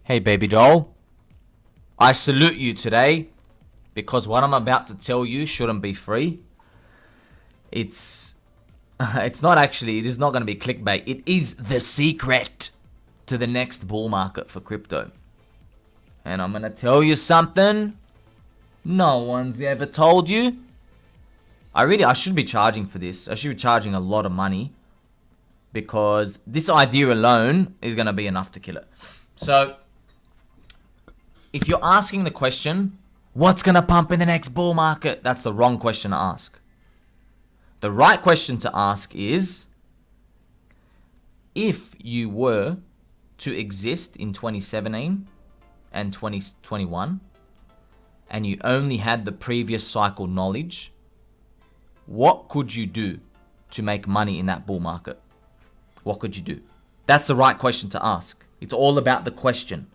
Hey baby doll, I salute you today because what I'm about to tell you shouldn't be free. It's not actually, it is not going to be clickbait. It is the secret to the next bull market for crypto. And I'm going to tell you something no one's ever told you. I should be charging for this. I should be charging a lot of money because this idea alone is going to be enough to kill it. So, if you're asking the question, what's going to pump in the next bull market? That's the wrong question to ask. The right question to ask is, if you were to exist in 2017 and 2021, and you only had the previous cycle knowledge, what could you do to make money in that bull market? What could you do? That's the right question to ask. It's all about the question.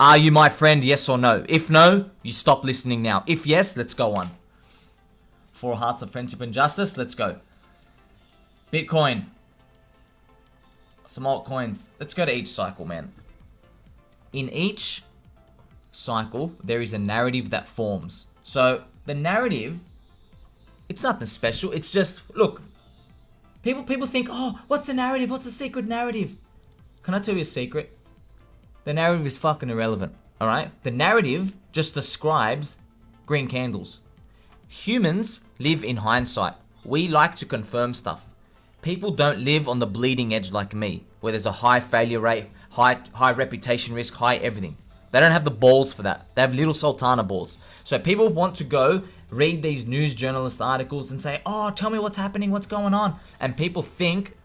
Are you my friend, yes or no? If no, you stop listening now. If yes, let's go on. 4 hearts of friendship and justice, let's go. Bitcoin. Some altcoins. Let's go to each cycle, man. In each cycle, there is a narrative that forms. So, the narrative, it's nothing special. It's just, look, people think, oh, what's the narrative? What's the secret narrative? Can I tell you a secret? The narrative is fucking irrelevant, alright? The narrative just describes green candles. Humans live in hindsight. We like to confirm stuff. People don't live on the bleeding edge like me, where there's a high failure rate, high reputation risk, high everything. They don't have the balls for that. They have little sultana balls. So people want to go read these news journalist articles and say, oh, tell me what's happening, what's going on. And people think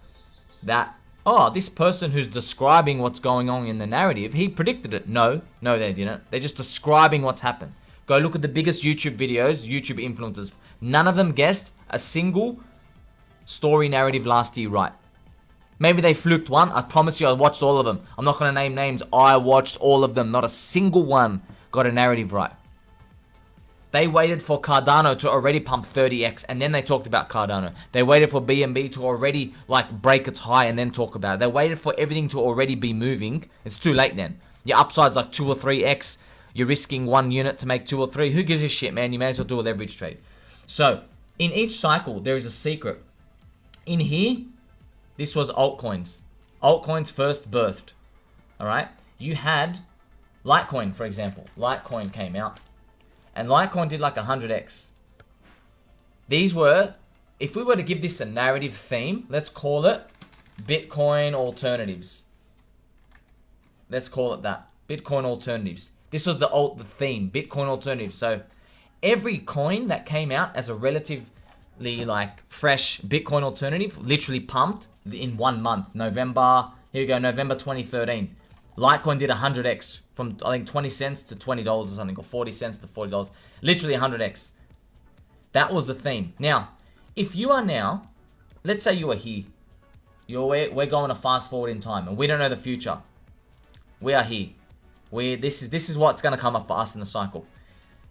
that, oh, this person who's describing what's going on in the narrative, he predicted it. No, they didn't. They're just describing what's happened. Go look at the biggest YouTube videos, YouTube influencers. None of them guessed a single story narrative last year right. Maybe they fluked one. I promise you I watched all of them. I'm not going to name names. I watched all of them. Not a single one got a narrative right. They waited for Cardano to already pump 30x and then they talked about Cardano. They waited for BNB to already break its high and then talk about it. They waited for everything to already be moving. It's too late then. Your upside's like 2 or 3x. You're risking 1 unit to make 2 or 3. Who gives a shit, man? You may as well do a leverage trade. So, in each cycle, there is a secret. In here, this was altcoins. Altcoins first birthed. Alright? You had Litecoin, for example. Litecoin came out. And Litecoin did like 100x. These were, if we were to give this a narrative theme, let's call it Bitcoin alternatives. Let's call it that. Bitcoin alternatives. This was the theme, Bitcoin alternatives. So every coin that came out as a relatively fresh Bitcoin alternative literally pumped in 1 month. November 2013. Litecoin did 100x from I think 20 cents to $20 or something, or 40 cents to $40. Literally 100x. That was the theme. Now, if you are now, let's say you are here. We're going to fast forward in time and we don't know the future. We are here. This is what's going to come up for us in the cycle.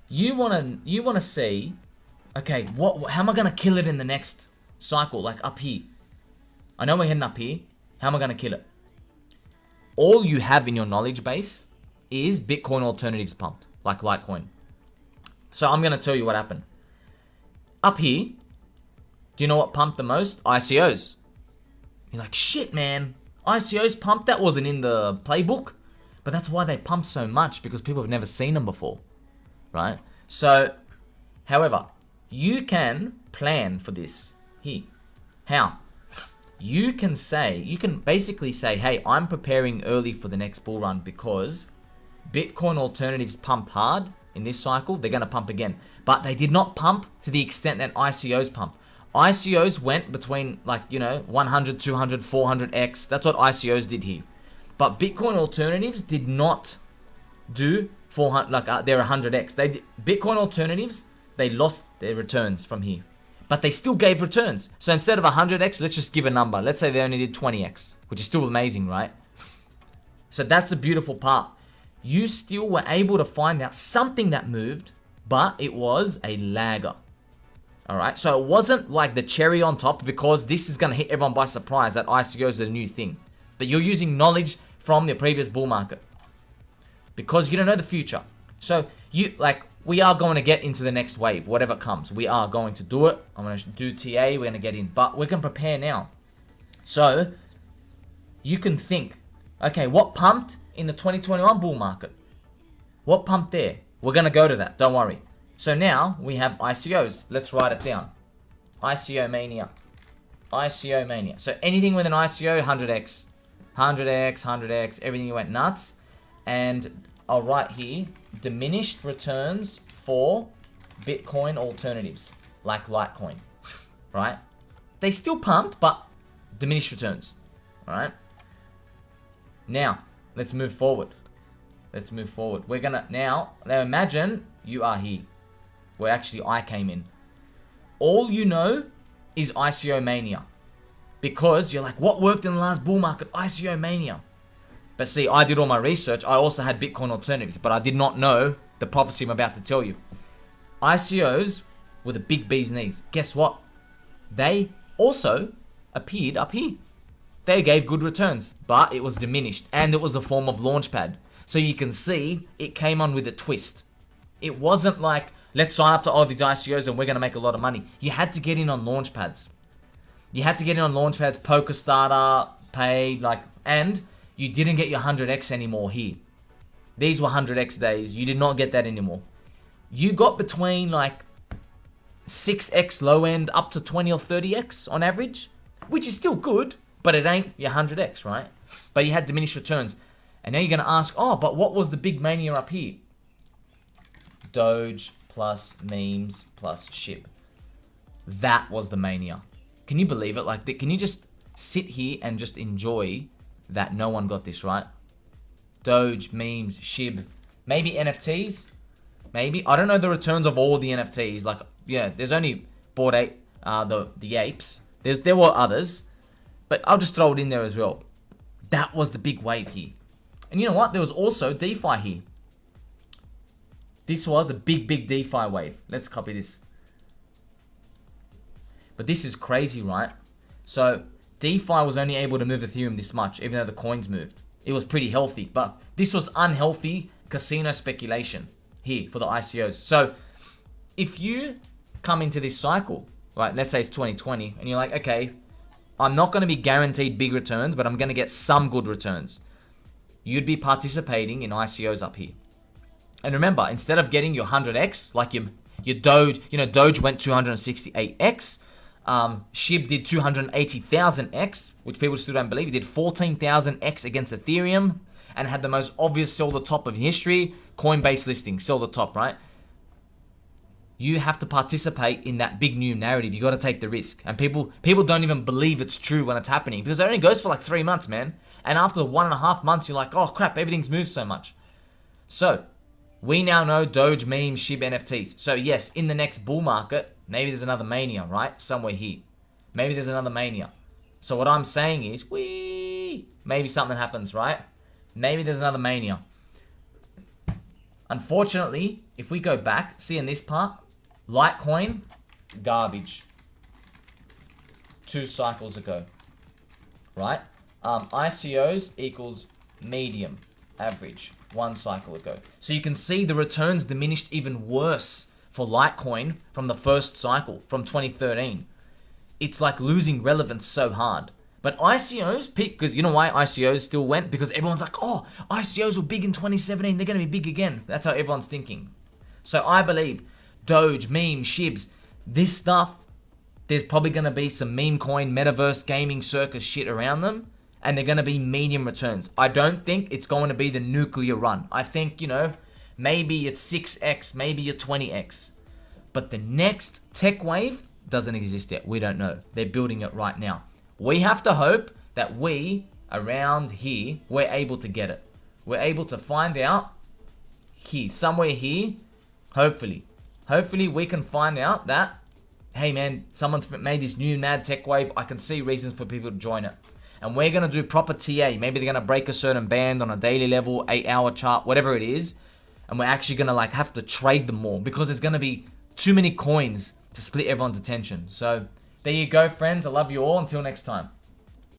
You want to see, okay, how am I going to kill it in the next cycle, like up here? I know we're heading up here. How am I going to kill it? All you have in your knowledge base is Bitcoin alternatives pumped, like Litecoin. So I'm going to tell you what happened. Up here, do you know what pumped the most? ICOs. You're like, shit, man. ICOs pumped? That wasn't in the playbook. But that's why they pump so much, because people have never seen them before. Right? So, however, you can plan for this here. How? You can basically say, hey, I'm preparing early for the next bull run because Bitcoin alternatives pumped hard in this cycle. They're going to pump again. But they did not pump to the extent that ICOs pumped. ICOs went between 100, 200, 400x. That's what ICOs did here. But Bitcoin alternatives did not do 400, they're 100x. Bitcoin alternatives, they lost their returns from here. But they still gave returns. So instead of 100x, let's just give a number. Let's say they only did 20x, which is still amazing, right? So that's the beautiful part. You still were able to find out something that moved, but it was a lagger. Alright, so it wasn't like the cherry on top, because this is going to hit everyone by surprise that ICOs are the new thing. But you're using knowledge from the previous bull market. because you don't know the future. So we are going to get into the next wave, whatever comes. We are going to do it. I'm going to do TA. We're going to get in, but we can prepare now. So you can think, okay, what pumped in the 2021 bull market? What pumped there? We're going to go to that. Don't worry. So now we have ICOs. Let's write it down. ICO Mania. ICO Mania. So anything with an ICO, 100x. 100x, 100x, everything went nuts. And I'll write here, diminished returns for Bitcoin alternatives, like Litecoin, right? They still pumped, but diminished returns, all right? Now, let's move forward. Let's move forward. We're gonna, now imagine you are here, where actually I came in. All you know is ICO Mania. Because you're like, what worked in the last bull market? ICO Mania. But see, I did all my research. I also had Bitcoin alternatives, but I did not know the prophecy I'm about to tell you. ICOs were the big bee's knees. Guess what? They also appeared up here. They gave good returns, but it was diminished, and it was a form of launchpad. So you can see it came on with a twist. It wasn't like, let's sign up to all these ICOs and we're going to make a lot of money. You had to get in on launchpads. You had to get in on launchpads, Poker Starter, Paid, and you didn't get your 100x anymore here. These were 100x days. You did not get that anymore. You got between 6x low end up to 20 or 30x on average, which is still good, but it ain't your 100x, right? But you had diminished returns. And now you're going to ask, oh, but what was the big mania up here? Doge plus memes plus SHIB. That was the mania. Can you believe it? Can you just sit here and just enjoy that no one got this right? Doge, memes, SHIB, maybe NFTs, maybe. I don't know the returns of all the NFTs. There's only Bored Ape, the apes. There were others, but I'll just throw it in there as well. That was the big wave here. And you know what? There was also DeFi here. This was a big DeFi wave. Let's copy this. But this is crazy, right? So DeFi was only able to move Ethereum this much, even though the coins moved. It was pretty healthy, but this was unhealthy casino speculation here for the ICOs. So if you come into this cycle, right, let's say it's 2020, and you're like, okay, I'm not going to be guaranteed big returns, but I'm going to get some good returns. You'd be participating in ICOs up here. And remember, instead of getting your 100x, like your Doge, Doge went 268x. SHIB did 280,000x, which people still don't believe. He did 14,000x against Ethereum and had the most obvious sell the top of history. Coinbase listing, sell the top, right? You have to participate in that big new narrative. You got to take the risk. And people don't even believe it's true when it's happening because it only goes for 3 months, man. And after 1.5 months, you're like, oh crap, everything's moved so much. So we now know Doge, memes, SHIB, NFTs. So yes, in the next bull market, maybe there's another mania, right? Somewhere here. Maybe there's another mania. So what I'm saying is, maybe something happens, right? Maybe there's another mania. Unfortunately, if we go back, see in this part, Litecoin, garbage. 2 cycles ago, right? ICOs equals medium, average, 1 cycle ago. So you can see the returns diminished even worse for Litecoin from the first cycle, from 2013. It's like losing relevance so hard. But ICOs peaked, because you know why ICOs still went? Because everyone's like, oh, ICOs were big in 2017, they're going to be big again. That's how everyone's thinking. So I believe Doge, meme, SHIBs, this stuff, there's probably going to be some meme coin, metaverse, gaming circus shit around them, and they're going to be medium returns. I don't think it's going to be the nuclear run. I think, maybe it's 6x, maybe you're 20x. But the next tech wave doesn't exist yet. We don't know. They're building it right now. We have to hope that we, around here, we're able to get it. We're able to find out here, somewhere here, hopefully. Hopefully we can find out that, hey man, someone's made this new mad tech wave. I can see reasons for people to join it. And we're going to do proper TA. Maybe they're going to break a certain band on a daily level, 8-hour chart, whatever it is. And we're actually going to have to trade them more because there's going to be too many coins to split everyone's attention. So there you go, friends. I love you all. Until next time.